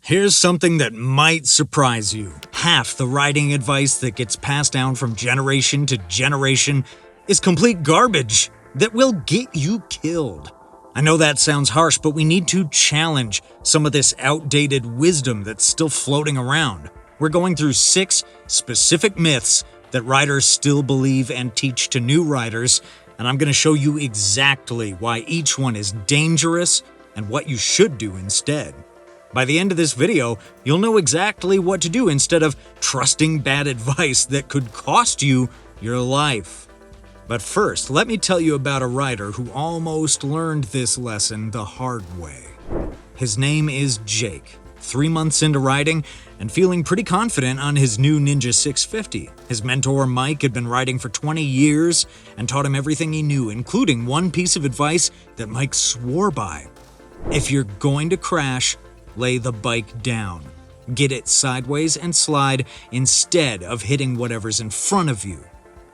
Here's something that might surprise you. Half the riding advice that gets passed down from generation to generation is complete garbage that will get you killed. I know that sounds harsh, but we need to challenge some of this outdated wisdom that's still floating around. We're going through 6 specific myths that riders still believe and teach to new riders, and I'm going to show you exactly why each one is dangerous and what you should do instead. By the end of this video, you'll know exactly what to do instead of trusting bad advice that could cost you your life. But first, let me tell you about a rider who almost learned this lesson the hard way. His name is Jake. 3 months into riding and feeling pretty confident on his new Ninja 650. His mentor Mike had been riding for 20 years and taught him everything he knew, including one piece of advice that Mike swore by. If you're going to crash, lay the bike down. Get it sideways and slide instead of hitting whatever's in front of you.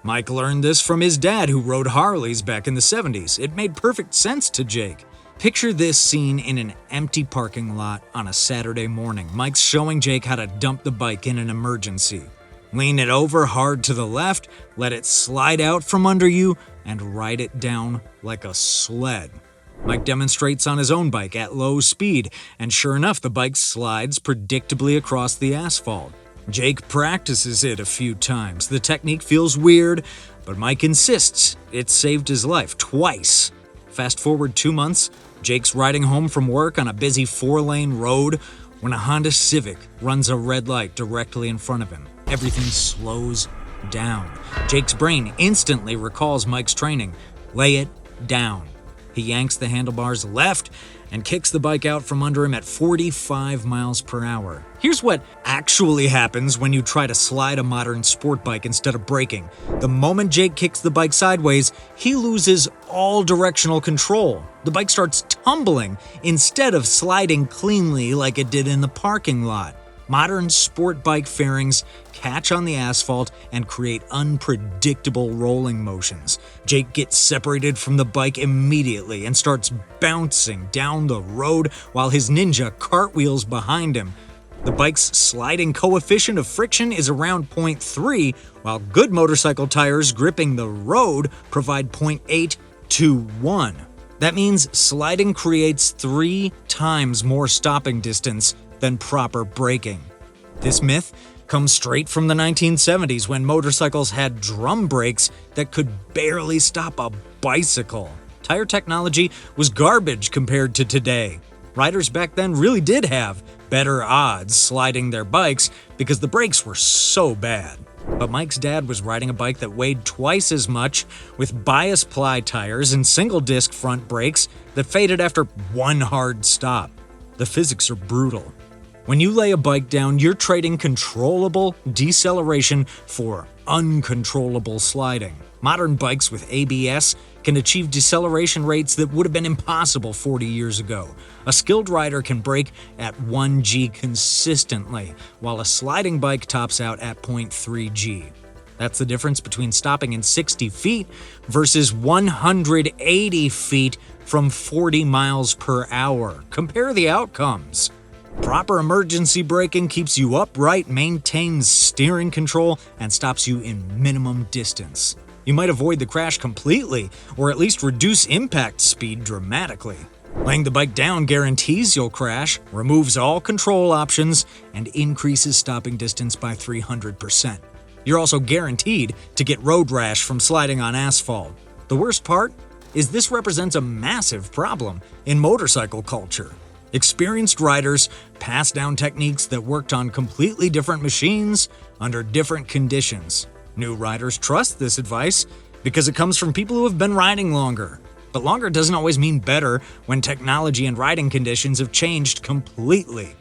Mike learned this from his dad, who rode Harleys back in the 70s. It made perfect sense to Jake. Picture this scene in an empty parking lot on a Saturday morning. Mike's showing Jake how to dump the bike in an emergency. Lean it over hard to the left, let it slide out from under you, and ride it down like a sled. Mike demonstrates on his own bike at low speed, and sure enough, the bike slides predictably across the asphalt. Jake practices it a few times. The technique feels weird, but Mike insists it saved his life twice. Fast forward 2 months, Jake's riding home from work on a busy 4-lane road when a Honda Civic runs a red light directly in front of him. Everything slows down. Jake's brain instantly recalls Mike's training. Lay it down. He yanks the handlebars left and kicks the bike out from under him at 45 miles per hour. Here's what actually happens when you try to slide a modern sport bike instead of braking. The moment Jake kicks the bike sideways, he loses all directional control. The bike starts tumbling instead of sliding cleanly like it did in the parking lot. Modern sport bike fairings catch on the asphalt and create unpredictable rolling motions. Jake gets separated from the bike immediately and starts bouncing down the road while his Ninja cartwheels behind him. The bike's sliding coefficient of friction is around 0.3, while good motorcycle tires gripping the road provide 0.8 to 1. That means sliding creates 3 times more stopping distance than proper braking. This myth comes straight from the 1970s, when motorcycles had drum brakes that could barely stop a bicycle. Tire technology was garbage compared to today. Riders back then really did have better odds sliding their bikes because the brakes were so bad. But Mike's dad was riding a bike that weighed twice as much, with bias ply tires and single disc front brakes that faded after one hard stop. The physics are brutal. When you lay a bike down, you're trading controllable deceleration for uncontrollable sliding. Modern bikes with ABS can achieve deceleration rates that would have been impossible 40 years ago. A skilled rider can brake at 1G consistently, while a sliding bike tops out at 0.3G. That's the difference between stopping in 60 feet versus 180 feet from 40 miles per hour. Compare the outcomes. Proper emergency braking keeps you upright, maintains steering control, and stops you in minimum distance. You might avoid the crash completely, or at least reduce impact speed dramatically. Laying the bike down guarantees you'll crash, removes all control options, and increases stopping distance by 300%. You're also guaranteed to get road rash from sliding on asphalt. The worst part is this represents a massive problem in motorcycle culture. Experienced riders pass down techniques that worked on completely different machines under different conditions. New riders trust this advice because it comes from people who have been riding longer. But longer doesn't always mean better when technology and riding conditions have changed completely.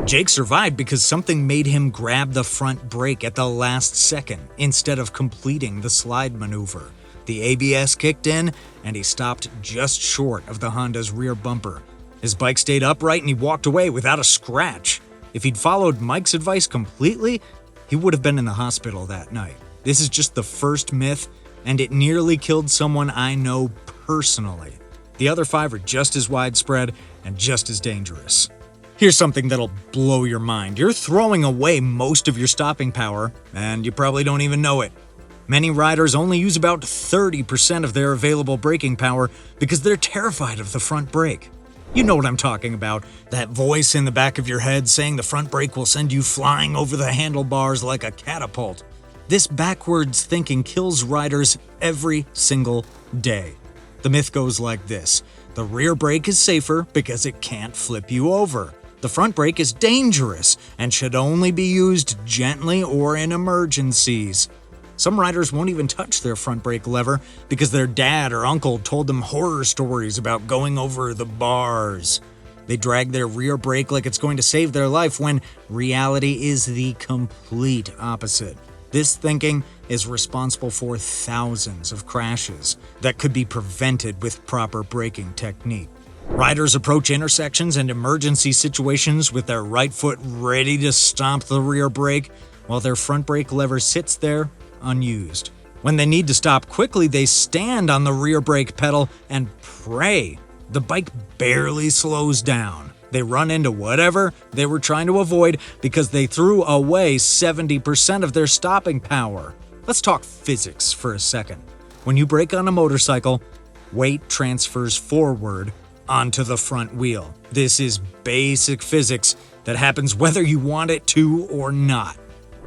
Jake survived because something made him grab the front brake at the last second instead of completing the slide maneuver. The ABS kicked in and he stopped just short of the Honda's rear bumper. His bike stayed upright and he walked away without a scratch. If he'd followed Mike's advice completely, he would have been in the hospital that night. This is just the first myth, and it nearly killed someone I know personally. The other 5 are just as widespread and just as dangerous. Here's something that'll blow your mind. You're throwing away most of your stopping power, and you probably don't even know it. Many riders only use about 30% of their available braking power because they're terrified of the front brake. You know what I'm talking about, that voice in the back of your head saying the front brake will send you flying over the handlebars like a catapult. This backwards thinking kills riders every single day. The myth goes like this: the rear brake is safer because it can't flip you over. The front brake is dangerous and should only be used gently or in emergencies. Some riders won't even touch their front brake lever because their dad or uncle told them horror stories about going over the bars. They drag their rear brake like it's going to save their life when reality is the complete opposite. This thinking is responsible for thousands of crashes that could be prevented with proper braking technique. Riders approach intersections and emergency situations with their right foot ready to stomp the rear brake, while their front brake lever sits there unused. When they need to stop quickly, they stand on the rear brake pedal and pray. The bike barely slows down. They run into whatever they were trying to avoid because they threw away 70% of their stopping power. Let's talk physics for a second. When you brake on a motorcycle, weight transfers forward onto the front wheel. This is basic physics that happens whether you want it to or not.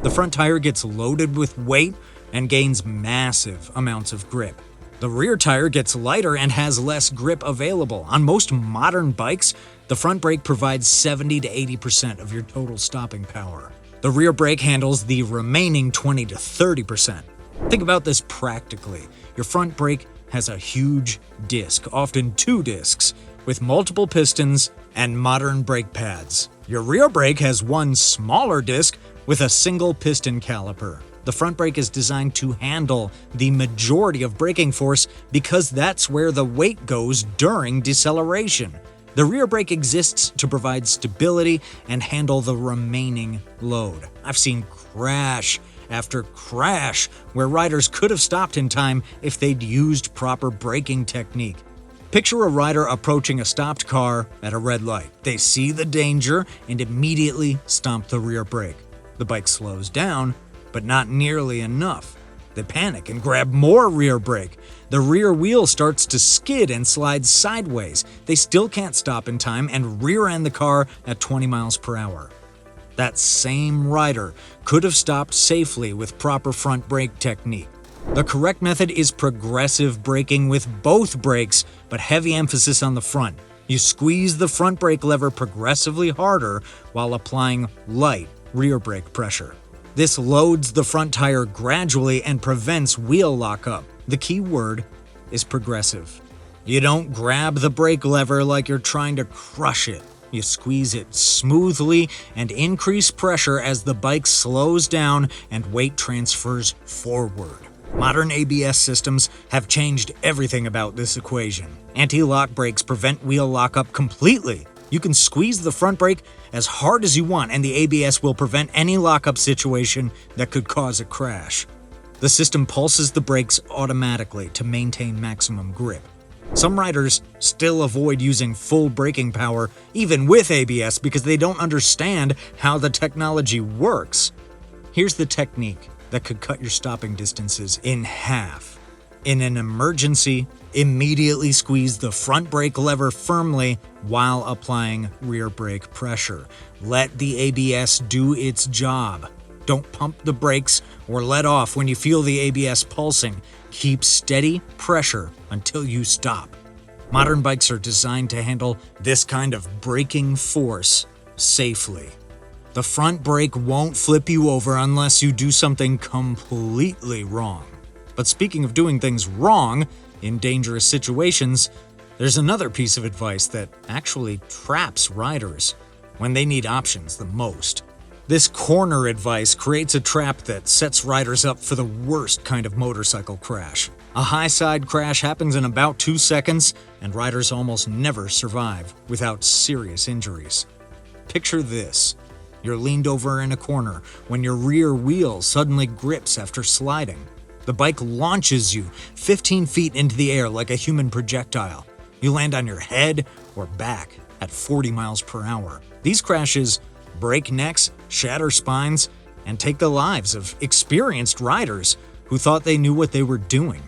The front tire gets loaded with weight and gains massive amounts of grip. The rear tire gets lighter and has less grip available. On most modern bikes, the front brake provides 70 to 80% of your total stopping power. The rear brake handles the remaining 20 to 30%. Think about this practically. Your front brake has a huge disc, often two discs, with multiple pistons and modern brake pads. Your rear brake has one smaller disc with a single piston caliper. The front brake is designed to handle the majority of braking force because that's where the weight goes during deceleration. The rear brake exists to provide stability and handle the remaining load. I've seen crash after crash where riders could have stopped in time if they'd used proper braking technique. Picture a rider approaching a stopped car at a red light. They see the danger and immediately stomp the rear brake. The bike slows down, but not nearly enough. They panic and grab more rear brake. The rear wheel starts to skid and slide sideways. They still can't stop in time and rear-end the car at 20 miles per hour. That same rider could have stopped safely with proper front brake technique. The correct method is progressive braking with both brakes, but heavy emphasis on the front. You squeeze the front brake lever progressively harder while applying light rear brake pressure. This loads the front tire gradually and prevents wheel lockup. The key word is progressive. You don't grab the brake lever like you're trying to crush it. You squeeze it smoothly and increase pressure as the bike slows down and weight transfers forward. Modern ABS systems have changed everything about this equation. Anti-lock brakes prevent wheel lockup completely. You can squeeze the front brake as hard as you want and the ABS will prevent any lockup situation that could cause a crash. The system pulses the brakes automatically to maintain maximum grip. Some riders still avoid using full braking power even with ABS because they don't understand how the technology works. Here's the technique that could cut your stopping distances in half. In an emergency, immediately squeeze the front brake lever firmly while applying rear brake pressure. Let the ABS do its job. Don't pump the brakes or let off when you feel the ABS pulsing. Keep steady pressure until you stop. Modern bikes are designed to handle this kind of braking force safely. The front brake won't flip you over unless you do something completely wrong. But speaking of doing things wrong in dangerous situations, there's another piece of advice that actually traps riders when they need options the most. This corner advice creates a trap that sets riders up for the worst kind of motorcycle crash. A high side crash happens in about 2 seconds, and riders almost never survive without serious injuries. Picture this. You're leaned over in a corner when your rear wheel suddenly grips after sliding. The bike launches you 15 feet into the air like a human projectile. You land on your head or back at 40 miles per hour. These crashes break necks, shatter spines, and take the lives of experienced riders who thought they knew what they were doing.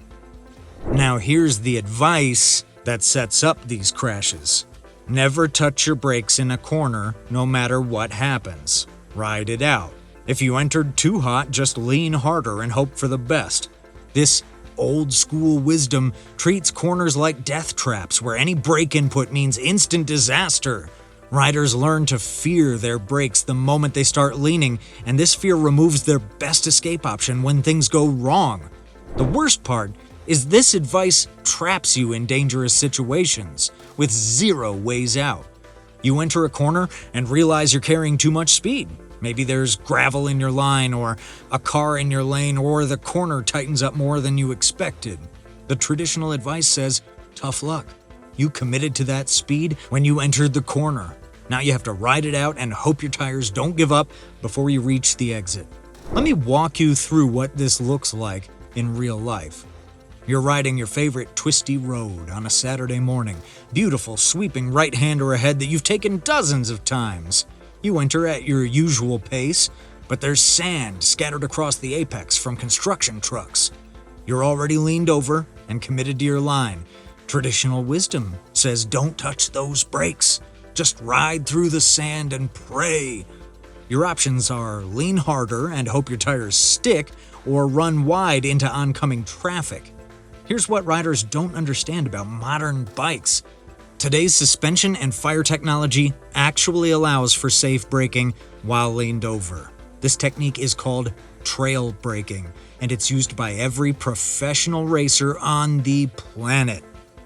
Now here's the advice that sets up these crashes. Never touch your brakes in a corner, no matter what happens. Ride it out. If you entered too hot, just lean harder and hope for the best. This old school wisdom treats corners like death traps where any brake input means instant disaster. Riders learn to fear their brakes the moment they start leaning, and this fear removes their best escape option when things go wrong. The worst part is this advice traps you in dangerous situations with zero ways out. You enter a corner and realize you're carrying too much speed. Maybe there's gravel in your line, or a car in your lane, or the corner tightens up more than you expected. The traditional advice says, tough luck. You committed to that speed when you entered the corner. Now you have to ride it out and hope your tires don't give up before you reach the exit. Let me walk you through what this looks like in real life. You're riding your favorite twisty road on a Saturday morning. Beautiful, sweeping right-hander ahead that you've taken dozens of times. You enter at your usual pace, but there's sand scattered across the apex from construction trucks. You're already leaned over and committed to your line. Traditional wisdom says don't touch those brakes. Just ride through the sand and pray. Your options are lean harder and hope your tires stick, or run wide into oncoming traffic. Here's what riders don't understand about modern bikes. Today's suspension and fire technology actually allows for safe braking while leaned over. This technique is called trail braking, and it's used by every professional racer on the planet.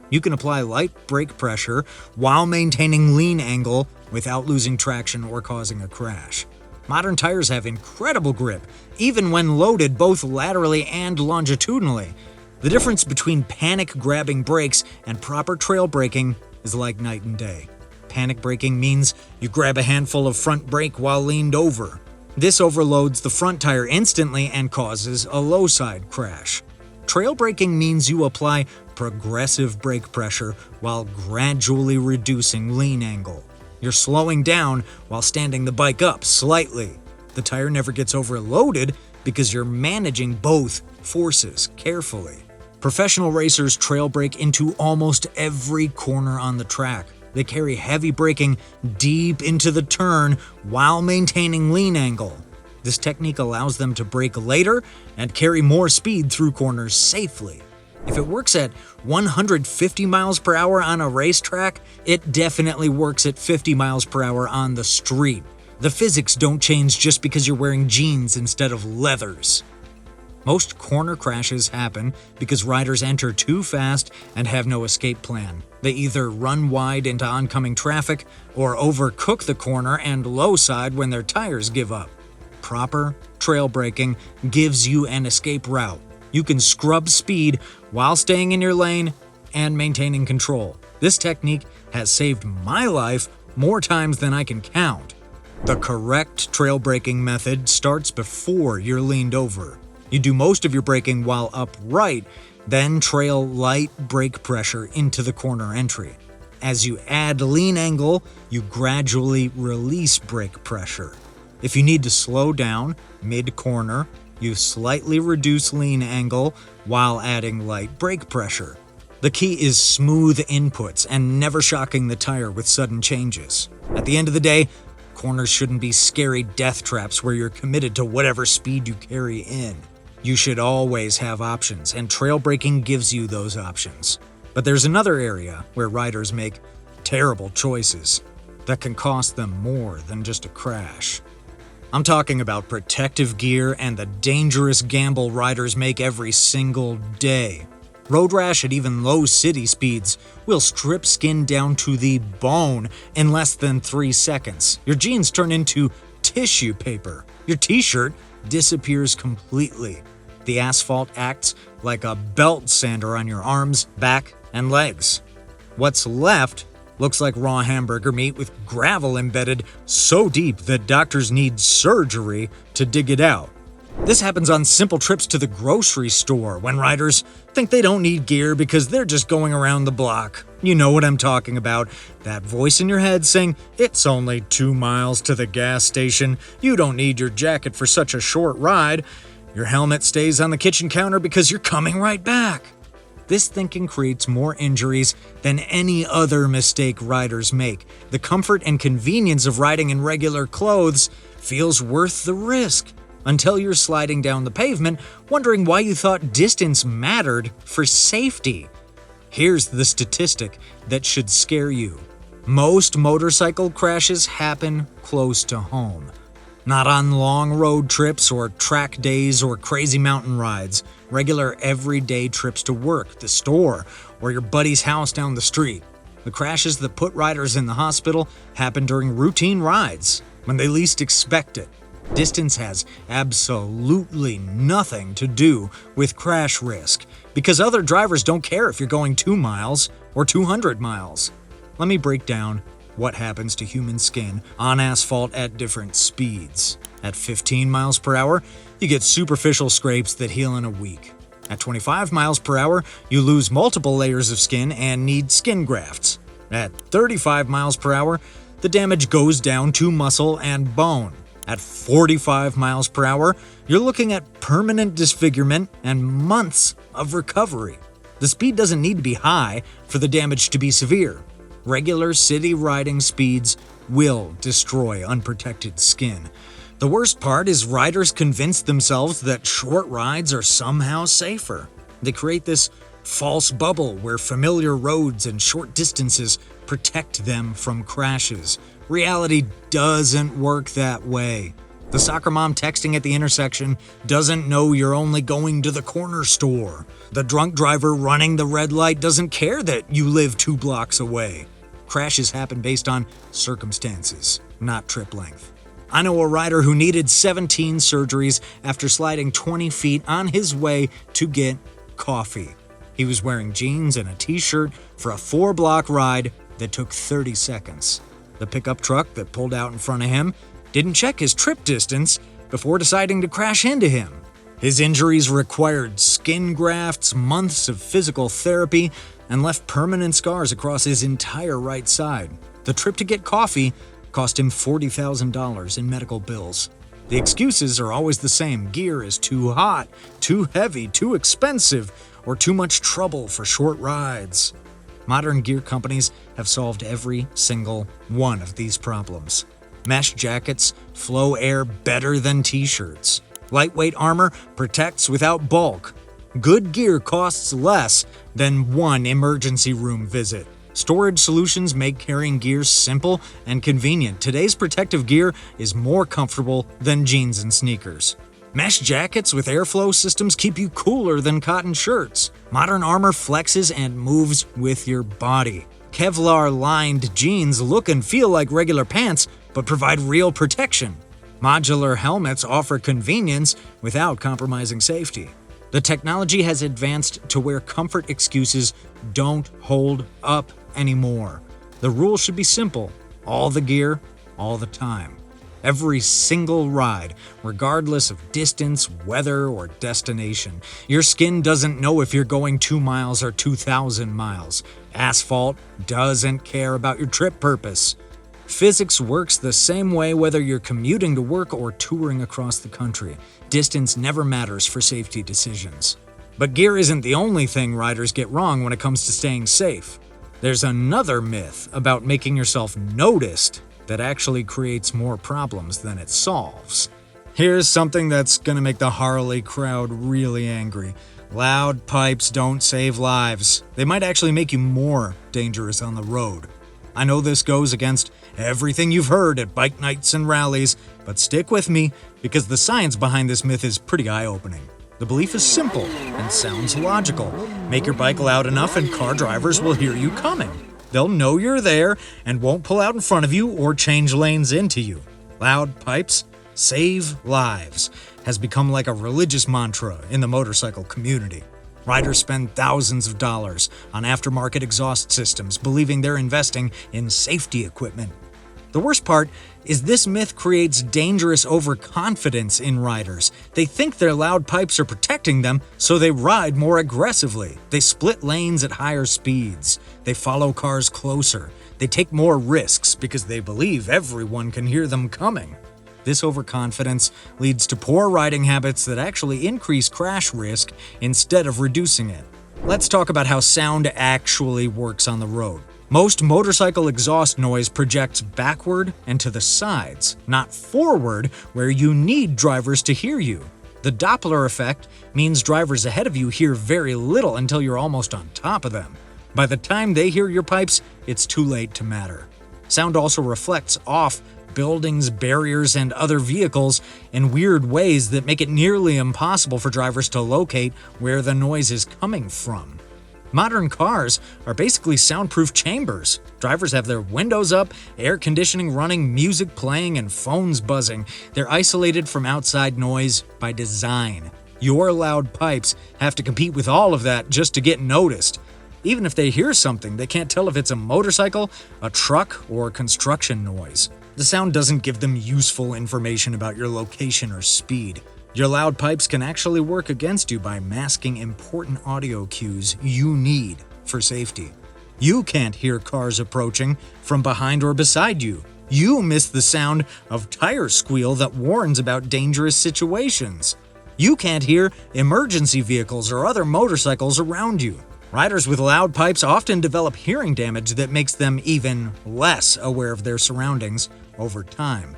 You can apply light brake pressure while maintaining lean angle without losing traction or causing a crash. Modern tires have incredible grip, even when loaded both laterally and longitudinally. The difference between panic-grabbing brakes and proper trail braking is like night and day. Panic braking means you grab a handful of front brake while leaned over. This overloads the front tire instantly and causes a low side crash. Trail braking means you apply progressive brake pressure while gradually reducing lean angle. You're slowing down while standing the bike up slightly. The tire never gets overloaded because you're managing both forces carefully. Professional racers trail brake into almost every corner on the track. They carry heavy braking deep into the turn while maintaining lean angle. This technique allows them to brake later and carry more speed through corners safely. If it works at 150 miles per hour on a racetrack, it definitely works at 50 miles per hour on the street. The physics don't change just because you're wearing jeans instead of leathers. Most corner crashes happen because riders enter too fast and have no escape plan. They either run wide into oncoming traffic or overcook the corner and low side when their tires give up. Proper trail braking gives you an escape route. You can scrub speed while staying in your lane and maintaining control. This technique has saved my life more times than I can count. The correct trail braking method starts before you're leaned over. You do most of your braking while upright, then trail light brake pressure into the corner entry. As you add lean angle, you gradually release brake pressure. If you need to slow down mid-corner, you slightly reduce lean angle while adding light brake pressure. The key is smooth inputs and never shocking the tire with sudden changes. At the end of the day, corners shouldn't be scary death traps where you're committed to whatever speed you carry in. You should always have options, and trail braking gives you those options. But there's another area where riders make terrible choices that can cost them more than just a crash. I'm talking about protective gear and the dangerous gamble riders make every single day. Road rash at even low city speeds will strip skin down to the bone in less than 3 seconds. Your jeans turn into tissue paper. Your t-shirt disappears completely. The asphalt acts like a belt sander on your arms, back, and legs. What's left looks like raw hamburger meat with gravel embedded so deep that doctors need surgery to dig it out. This happens on simple trips to the grocery store when riders think they don't need gear because they're just going around the block. You know what I'm talking about. That voice in your head saying, "It's only 2 miles to the gas station. You don't need your jacket for such a short ride." Your helmet stays on the kitchen counter because you're coming right back. This thinking creates more injuries than any other mistake riders make. The comfort and convenience of riding in regular clothes feels worth the risk, until you're sliding down the pavement, wondering why you thought distance mattered for safety. Here's the statistic that should scare you. Most motorcycle crashes happen close to home. Not on long road trips or track days or crazy mountain rides. Regular everyday trips to work, the store, or your buddy's house down the street. The crashes that put riders in the hospital happen during routine rides, when they least expect it. Distance has absolutely nothing to do with crash risk, because other drivers don't care if you're going 2 miles or 200 miles. Let me break down what happens to human skin on asphalt at different speeds. At 15 miles per hour, you get superficial scrapes that heal in a week. At 25 miles per hour, you lose multiple layers of skin and need skin grafts. At 35 miles per hour, the damage goes down to muscle and bone. At 45 miles per hour, you're looking at permanent disfigurement and months of recovery. The speed doesn't need to be high for the damage to be severe. Regular city riding speeds will destroy unprotected skin. The worst part is riders convince themselves that short rides are somehow safer. They create this false bubble where familiar roads and short distances protect them from crashes. Reality doesn't work that way. The soccer mom texting at the intersection doesn't know you're only going to the corner store. The drunk driver running the red light doesn't care that you live 2 blocks away. Crashes happen based on circumstances, not trip length. I know a rider who needed 17 surgeries after sliding 20 feet on his way to get coffee. He was wearing jeans and a t-shirt for a 4-block ride that took 30 seconds. The pickup truck that pulled out in front of him didn't check his trip distance before deciding to crash into him. His injuries required skin grafts, months of physical therapy, and left permanent scars across his entire right side. The trip to get coffee cost him $40,000 in medical bills. The excuses are always the same. Gear is too hot, too heavy, too expensive, or too much trouble for short rides. Modern gear companies have solved every single one of these problems. Mesh jackets flow air better than t-shirts. Lightweight armor protects without bulk. Good gear costs less than one emergency room visit. Storage solutions make carrying gear simple and convenient. Today's protective gear is more comfortable than jeans and sneakers. Mesh jackets with airflow systems keep you cooler than cotton shirts. Modern armor flexes and moves with your body. Kevlar-lined jeans look and feel like regular pants, but provide real protection. Modular helmets offer convenience without compromising safety. The technology has advanced to where comfort excuses don't hold up anymore. The rule should be simple: all the gear, all the time. Every single ride, regardless of distance, weather, or destination. Your skin doesn't know if you're going 2 miles or 2,000 miles. Asphalt doesn't care about your trip purpose. Physics works the same way whether you're commuting to work or touring across the country. Distance never matters for safety decisions. But gear isn't the only thing riders get wrong when it comes to staying safe. There's another myth about making yourself noticed that actually creates more problems than it solves. Here's something that's gonna make the Harley crowd really angry. Loud pipes don't save lives. They might actually make you more dangerous on the road. I know this goes against everything you've heard at bike nights and rallies, but stick with me because the science behind this myth is pretty eye-opening. The belief is simple and sounds logical. Make your bike loud enough and car drivers will hear you coming. They'll know you're there and won't pull out in front of you or change lanes into you. Loud pipes save lives has become like a religious mantra in the motorcycle community. Riders spend thousands of dollars on aftermarket exhaust systems, believing they're investing in safety equipment. The worst part is this myth creates dangerous overconfidence in riders. They think their loud pipes are protecting them, so they ride more aggressively. They split lanes at higher speeds. They follow cars closer. They take more risks because they believe everyone can hear them coming. This overconfidence leads to poor riding habits that actually increase crash risk instead of reducing it. Let's talk about how sound actually works on the road. Most motorcycle exhaust noise projects backward and to the sides, not forward, where you need drivers to hear you. The Doppler effect means drivers ahead of you hear very little until you're almost on top of them. By the time they hear your pipes, it's too late to matter. Sound also reflects off buildings, barriers, and other vehicles in weird ways that make it nearly impossible for drivers to locate where the noise is coming from. Modern cars are basically soundproof chambers. Drivers have their windows up, air conditioning running, music playing, and phones buzzing. They're isolated from outside noise by design. Your loud pipes have to compete with all of that just to get noticed. Even if they hear something, they can't tell if it's a motorcycle, a truck, or construction noise. The sound doesn't give them useful information about your location or speed. Your loud pipes can actually work against you by masking important audio cues you need for safety. You can't hear cars approaching from behind or beside you. You miss the sound of tire squeal that warns about dangerous situations. You can't hear emergency vehicles or other motorcycles around you. Riders with loud pipes often develop hearing damage that makes them even less aware of their surroundings over time.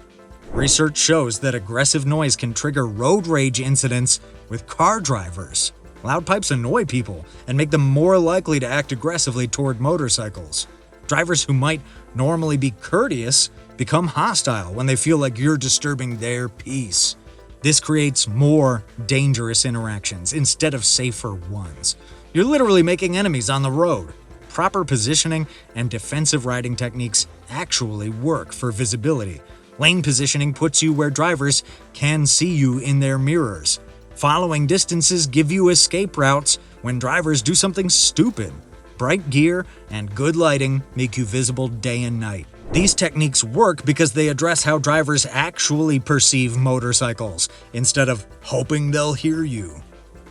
Research shows that aggressive noise can trigger road rage incidents with car drivers. Loud pipes annoy people and make them more likely to act aggressively toward motorcycles. Drivers who might normally be courteous become hostile when they feel like you're disturbing their peace. This creates more dangerous interactions instead of safer ones. You're literally making enemies on the road. Proper positioning and defensive riding techniques actually work for visibility. Lane positioning puts you where drivers can see you in their mirrors. Following distances give you escape routes when drivers do something stupid. Bright gear and good lighting make you visible day and night. These techniques work because they address how drivers actually perceive motorcycles, instead of hoping they'll hear you.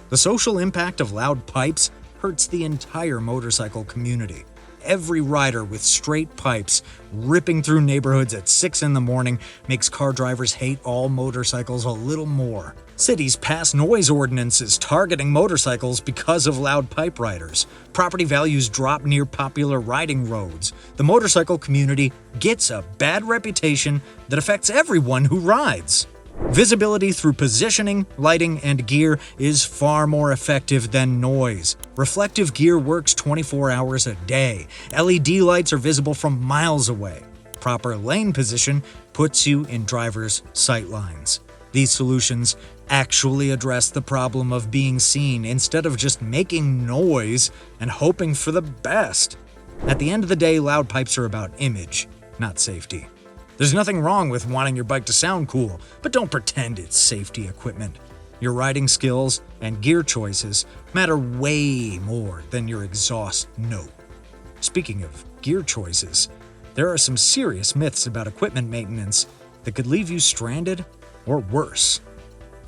The social impact of loud pipes hurts the entire motorcycle community. Every rider with straight pipes ripping through neighborhoods at 6 in the morning makes car drivers hate all motorcycles a little more. Cities pass noise ordinances targeting motorcycles because of loud pipe riders. Property values drop near popular riding roads. The motorcycle community gets a bad reputation that affects everyone who rides. Visibility through positioning, lighting, and gear is far more effective than noise. Reflective gear works 24 hours a day. LED lights are visible from miles away. Proper lane position puts you in drivers' sight lines. These solutions actually address the problem of being seen instead of just making noise and hoping for the best. At the end of the day, loud pipes are about image, not safety. There's nothing wrong with wanting your bike to sound cool, but don't pretend it's safety equipment. Your riding skills and gear choices matter way more than your exhaust note. Speaking of gear choices, there are some serious myths about equipment maintenance that could leave you stranded or worse.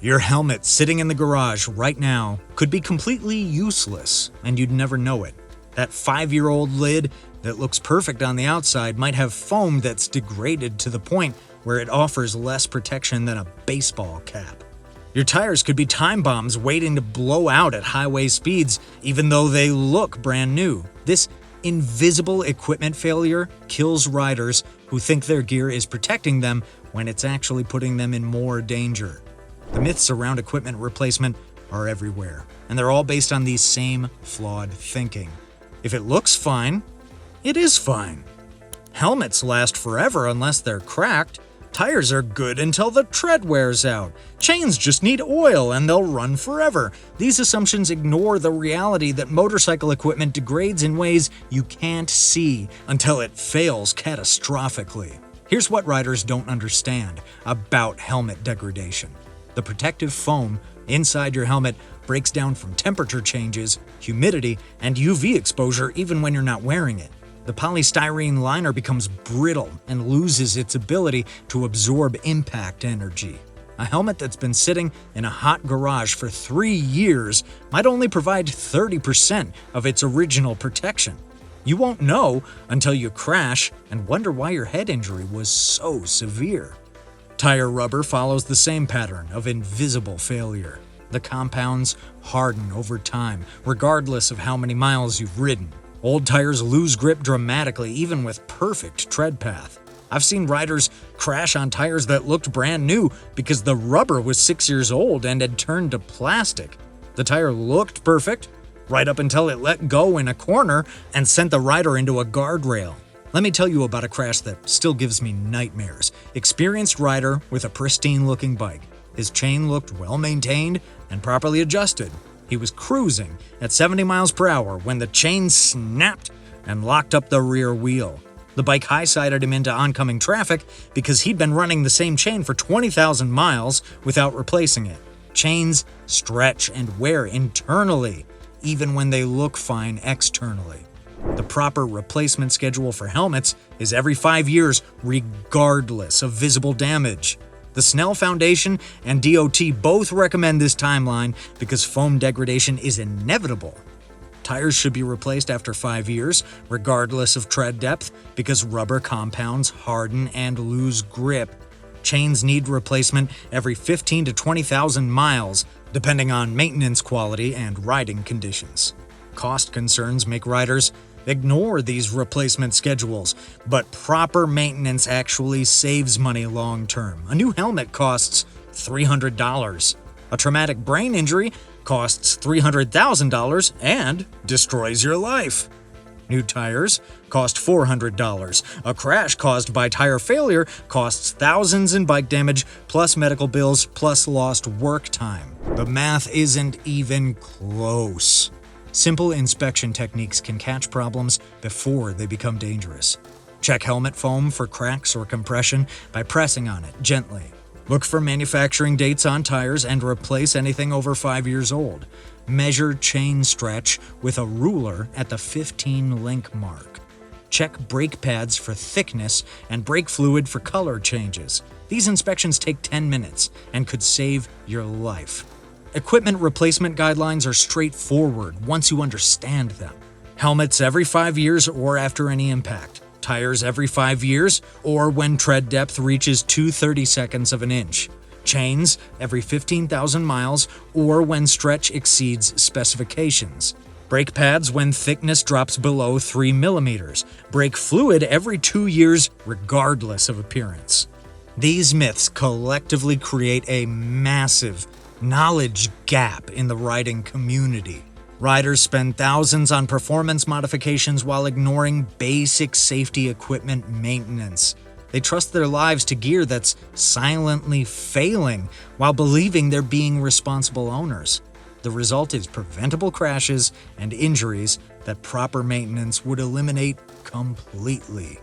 Your helmet sitting in the garage right now could be completely useless and you'd never know it. That 5-year-old lid that looks perfect on the outside might have foam that's degraded to the point where it offers less protection than a baseball cap. Your tires could be time bombs waiting to blow out at highway speeds, even though they look brand new. This invisible equipment failure kills riders who think their gear is protecting them when it's actually putting them in more danger. The myths around equipment replacement are everywhere, and they're all based on these same flawed thinking. If it looks fine, it is fine. Helmets last forever unless they're cracked. Tires are good until the tread wears out. Chains just need oil and they'll run forever. These assumptions ignore the reality that motorcycle equipment degrades in ways you can't see until it fails catastrophically. Here's what riders don't understand about helmet degradation. The protective foam inside your helmet breaks down from temperature changes, humidity, and UV exposure even when you're not wearing it. The polystyrene liner becomes brittle and loses its ability to absorb impact energy. A helmet that's been sitting in a hot garage for 3 years might only provide 30% of its original protection. You won't know until you crash and wonder why your head injury was so severe. Tire rubber follows the same pattern of invisible failure. The compounds harden over time, regardless of how many miles you've ridden. Old tires lose grip dramatically, even with perfect tread path. I've seen riders crash on tires that looked brand new because the rubber was 6 years old and had turned to plastic. The tire looked perfect, right up until it let go in a corner and sent the rider into a guardrail. Let me tell you about a crash that still gives me nightmares. Experienced rider with a pristine-looking bike. His chain looked well-maintained and properly adjusted. He was cruising at 70 miles per hour when the chain snapped and locked up the rear wheel. The bike high-sided him into oncoming traffic because he'd been running the same chain for 20,000 miles without replacing it. Chains stretch and wear internally, even when they look fine externally. The proper replacement schedule for helmets is every 5 years, regardless of visible damage. The Snell Foundation and DOT both recommend this timeline because foam degradation is inevitable. Tires should be replaced after 5 years, regardless of tread depth, because rubber compounds harden and lose grip. Chains need replacement every 15 to 20,000 miles, depending on maintenance quality and riding conditions. Cost concerns make riders ignore these replacement schedules, but proper maintenance actually saves money long term. A new helmet costs $300. A traumatic brain injury costs $300,000 and destroys your life. New tires cost $400. A crash caused by tire failure costs thousands in bike damage, plus medical bills, plus lost work time. The math isn't even close. Simple inspection techniques can catch problems before they become dangerous. Check helmet foam for cracks or compression by pressing on it gently. Look for manufacturing dates on tires and replace anything over 5 years old. Measure chain stretch with a ruler at the 15 link mark. Check brake pads for thickness and brake fluid for color changes. These inspections take 10 minutes and could save your life. Equipment replacement guidelines are straightforward once you understand them. Helmets every 5 years or after any impact. Tires every 5 years or when tread depth reaches 2/32 of an inch. Chains every 15,000 miles or when stretch exceeds specifications. Brake pads when thickness drops below 3 millimeters. Brake fluid every 2 years regardless of appearance. These myths collectively create a massive knowledge gap in the riding community. Riders spend thousands on performance modifications while ignoring basic safety equipment maintenance. They trust their lives to gear that's silently failing while believing they're being responsible owners. The result is preventable crashes and injuries that proper maintenance would eliminate completely.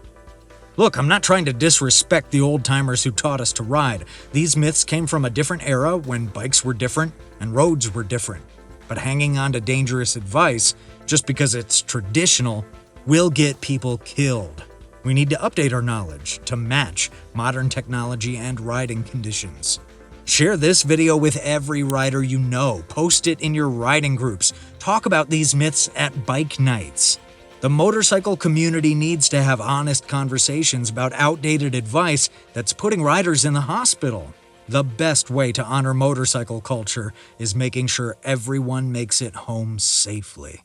Look, I'm not trying to disrespect the old-timers who taught us to ride. These myths came from a different era when bikes were different and roads were different. But hanging on to dangerous advice, just because it's traditional, will get people killed. We need to update our knowledge to match modern technology and riding conditions. Share this video with every rider you know. Post it in your riding groups. Talk about these myths at bike nights. The motorcycle community needs to have honest conversations about outdated advice that's putting riders in the hospital. The best way to honor motorcycle culture is making sure everyone makes it home safely.